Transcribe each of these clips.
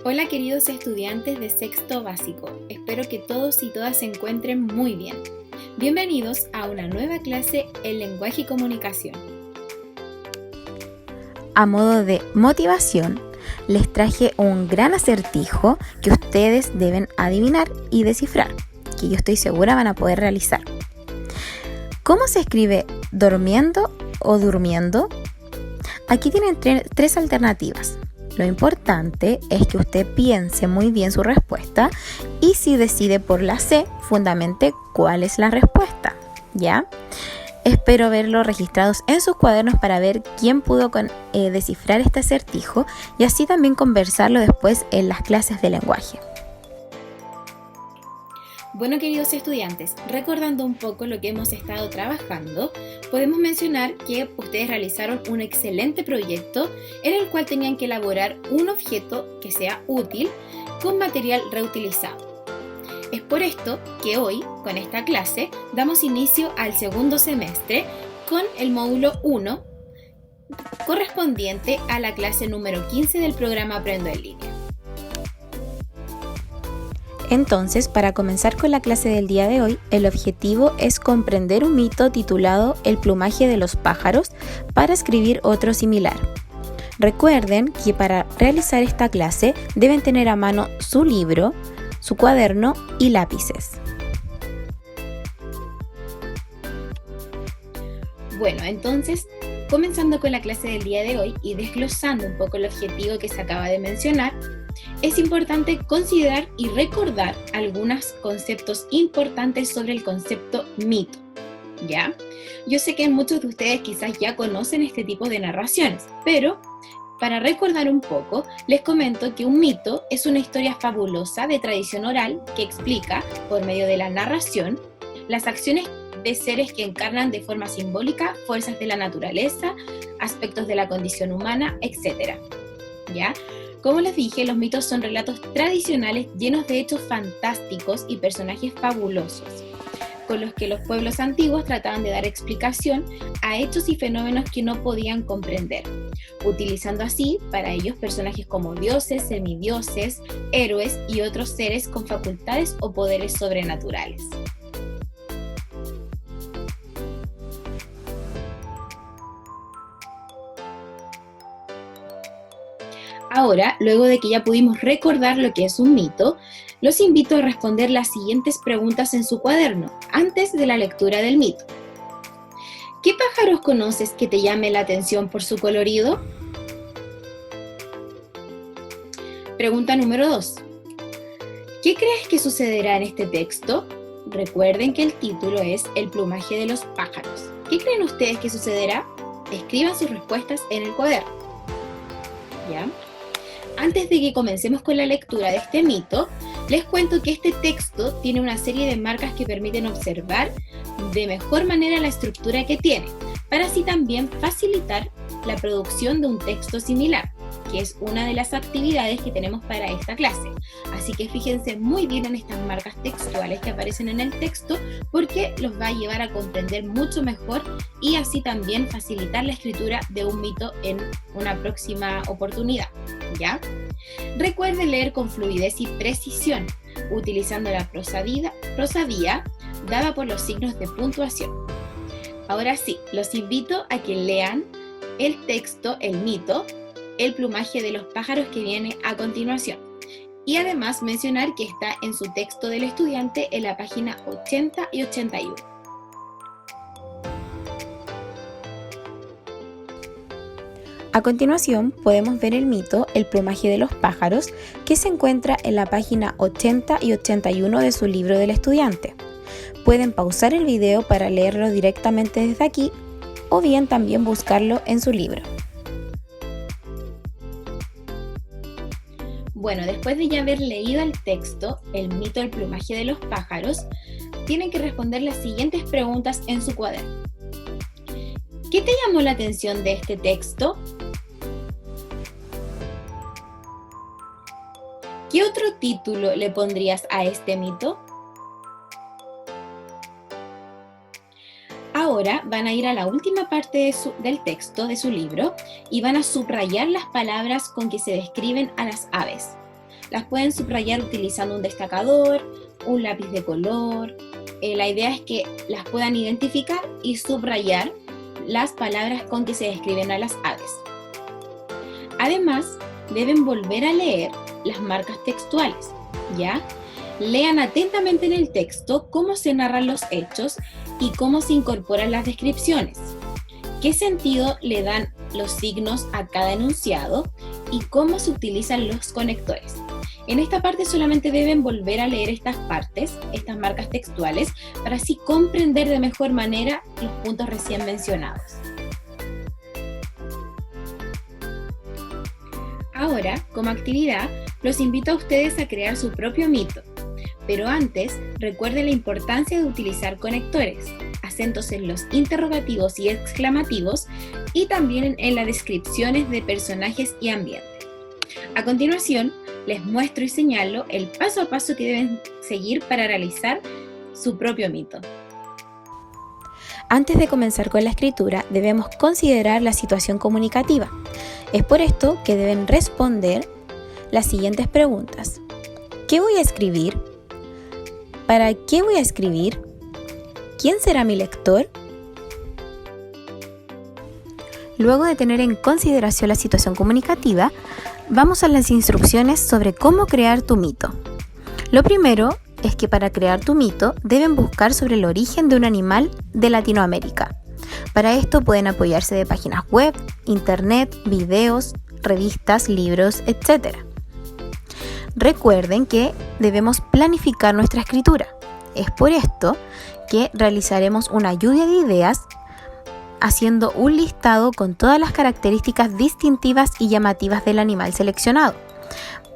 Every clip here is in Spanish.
Hola queridos estudiantes de sexto básico, espero que todos y todas se encuentren muy bien. Bienvenidos a una nueva clase en lenguaje y comunicación. A modo de motivación, les traje un gran acertijo que ustedes deben adivinar y descifrar, que yo estoy segura van a poder realizar. ¿Cómo se escribe durmiendo o durmiendo? Aquí tienen tres alternativas. Lo importante es que usted piense muy bien su respuesta y si decide por la C, fundamente cuál es la respuesta, ¿ya? Espero verlo registrados en sus cuadernos para ver quién pudo descifrar este acertijo y así también conversarlo después en las clases de lenguaje. Bueno queridos estudiantes, recordando un poco lo que hemos estado trabajando, podemos mencionar que ustedes realizaron un excelente proyecto en el cual tenían que elaborar un objeto que sea útil con material reutilizado. Es por esto que hoy, con esta clase, damos inicio al segundo semestre con el módulo 1 correspondiente a la clase número 15 del programa Aprendo en Línea. Entonces, para comenzar con la clase del día de hoy, el objetivo es comprender un mito titulado El plumaje de los pájaros para escribir otro similar. Recuerden que para realizar esta clase deben tener a mano su libro, su cuaderno y lápices. Bueno, entonces, comenzando con la clase del día de hoy y desglosando un poco el objetivo que se acaba de mencionar, es importante considerar y recordar algunos conceptos importantes sobre el concepto mito, ¿ya? Yo sé que muchos de ustedes quizás ya conocen este tipo de narraciones, pero para recordar un poco, les comento que un mito es una historia fabulosa de tradición oral que explica, por medio de la narración, las acciones de seres que encarnan de forma simbólica fuerzas de la naturaleza, aspectos de la condición humana, etc. ¿Ya? Como les dije, los mitos son relatos tradicionales llenos de hechos fantásticos y personajes fabulosos, con los que los pueblos antiguos trataban de dar explicación a hechos y fenómenos que no podían comprender, utilizando así para ellos personajes como dioses, semidioses, héroes y otros seres con facultades o poderes sobrenaturales. Ahora, luego de que ya pudimos recordar lo que es un mito, los invito a responder las siguientes preguntas en su cuaderno, antes de la lectura del mito. ¿Qué pájaros conoces que te llame la atención por su colorido? Pregunta número 2. ¿Qué crees que sucederá en este texto? Recuerden que el título es El plumaje de los pájaros. ¿Qué creen ustedes que sucederá? Escriban sus respuestas en el cuaderno. ¿Ya? Antes de que comencemos con la lectura de este mito, les cuento que este texto tiene una serie de marcas que permiten observar de mejor manera la estructura que tiene, para así también facilitar la producción de un texto similar, que es una de las actividades que tenemos para esta clase. Así que fíjense muy bien en estas marcas textuales que aparecen en el texto, porque los va a llevar a comprender mucho mejor y así también facilitar la escritura de un mito en una próxima oportunidad, ¿ya? Recuerden leer con fluidez y precisión, utilizando la prosadía dada por los signos de puntuación. Ahora sí, los invito a que lean el texto, el mito, El plumaje de los pájaros, que viene a continuación. Y además mencionar que está en su texto del estudiante en la página 80 y 81. A continuación podemos ver el mito El plumaje de los pájaros, que se encuentra en la página 80 y 81 de su libro del estudiante. Pueden pausar el video para leerlo directamente desde aquí o bien también buscarlo en su libro. Bueno, después de ya haber leído el texto, el mito del plumaje de los pájaros, tienen que responder las siguientes preguntas en su cuaderno. ¿Qué te llamó la atención de este texto? ¿Qué otro título le pondrías a este mito? Ahora van a ir a la última parte del texto de su libro y van a subrayar las palabras con que se describen a las aves. Las pueden subrayar utilizando un destacador, un lápiz de color. La idea es que las puedan identificar y subrayar las palabras con que se describen a las aves. Además, deben volver a leer las marcas textuales, ¿ya? Lean atentamente en el texto cómo se narran los hechos y cómo se incorporan las descripciones. ¿Qué sentido le dan los signos a cada enunciado y cómo se utilizan los conectores? En esta parte solamente deben volver a leer estas partes, estas marcas textuales, para así comprender de mejor manera los puntos recién mencionados. Ahora, como actividad, los invito a ustedes a crear su propio mito. Pero antes, recuerden la importancia de utilizar conectores, acentos en los interrogativos y exclamativos y también en las descripciones de personajes y ambiente. A continuación, les muestro y señalo el paso a paso que deben seguir para realizar su propio mito. Antes de comenzar con la escritura, debemos considerar la situación comunicativa. Es por esto que deben responder las siguientes preguntas. ¿Qué voy a escribir? ¿Para qué voy a escribir? ¿Quién será mi lector? Luego de tener en consideración la situación comunicativa, vamos a las instrucciones sobre cómo crear tu mito. Lo primero es que para crear tu mito deben buscar sobre el origen de un animal de Latinoamérica. Para esto pueden apoyarse de páginas web, internet, videos, revistas, libros, etc. Recuerden que debemos planificar nuestra escritura. Es por esto que realizaremos una lluvia de ideas haciendo un listado con todas las características distintivas y llamativas del animal seleccionado,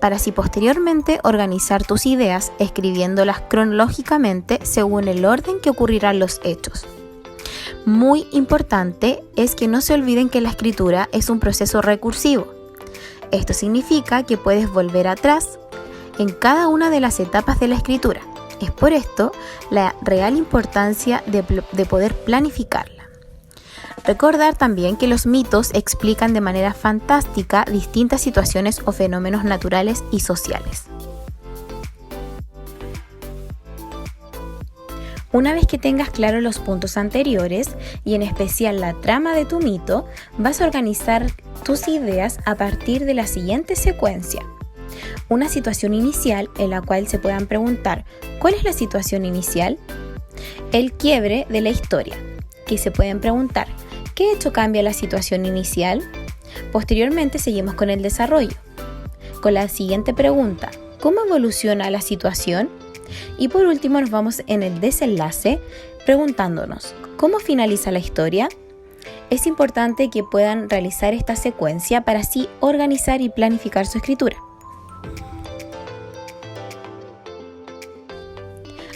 para así posteriormente organizar tus ideas escribiéndolas cronológicamente según el orden que ocurrirán los hechos. Muy importante es que no se olviden que la escritura es un proceso recursivo. Esto significa que puedes volver atrás en cada una de las etapas de la escritura. Es por esto la real importancia de poder planificarla. Recordar también que los mitos explican de manera fantástica distintas situaciones o fenómenos naturales y sociales. Una vez que tengas claro los puntos anteriores y en especial la trama de tu mito, vas a organizar tus ideas a partir de la siguiente secuencia. Una situación inicial en la cual se puedan preguntar ¿cuál es la situación inicial? El quiebre de la historia, que se pueden preguntar ¿qué hecho cambia la situación inicial? Posteriormente seguimos con el desarrollo, con la siguiente pregunta ¿cómo evoluciona la situación? Y por último nos vamos en el desenlace preguntándonos ¿cómo finaliza la historia? Es importante que puedan realizar esta secuencia para así organizar y planificar su escritura.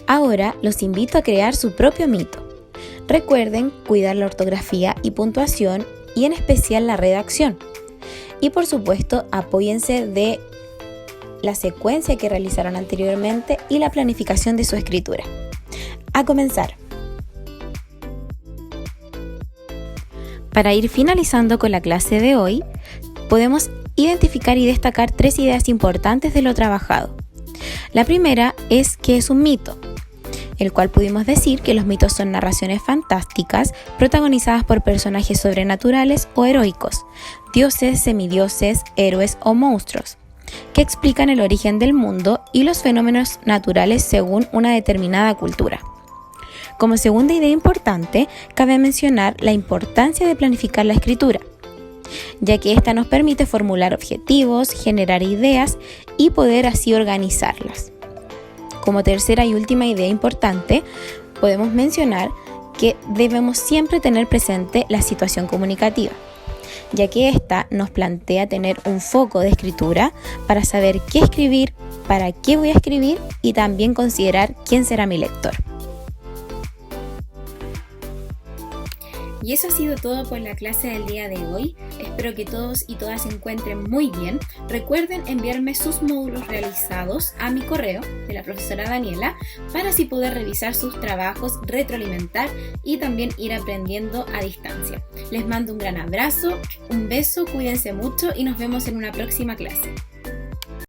Ahora los invito a crear su propio mito. Recuerden cuidar la ortografía y puntuación y en especial la redacción. Y por supuesto apóyense de la secuencia que realizaron anteriormente y la planificación de su escritura. A comenzar. Para ir finalizando con la clase de hoy, podemos identificar y destacar 3 ideas importantes de lo trabajado. La primera es ¿qué es un mito? El cual pudimos decir que los mitos son narraciones fantásticas protagonizadas por personajes sobrenaturales o heroicos, dioses, semidioses, héroes o monstruos, que explican el origen del mundo y los fenómenos naturales según una determinada cultura. Como segunda idea importante, cabe mencionar la importancia de planificar la escritura, ya que esta nos permite formular objetivos, generar ideas y poder así organizarlas. Como tercera y última idea importante, podemos mencionar que debemos siempre tener presente la situación comunicativa, ya que esta nos plantea tener un foco de escritura para saber qué escribir, para qué voy a escribir y también considerar quién será mi lector. Y eso ha sido todo por la clase del día de hoy. Espero que todos y todas se encuentren muy bien. Recuerden enviarme sus módulos realizados a mi correo de la profesora Daniela para así poder revisar sus trabajos, retroalimentar y también ir aprendiendo a distancia. Les mando un gran abrazo, un beso, cuídense mucho y nos vemos en una próxima clase.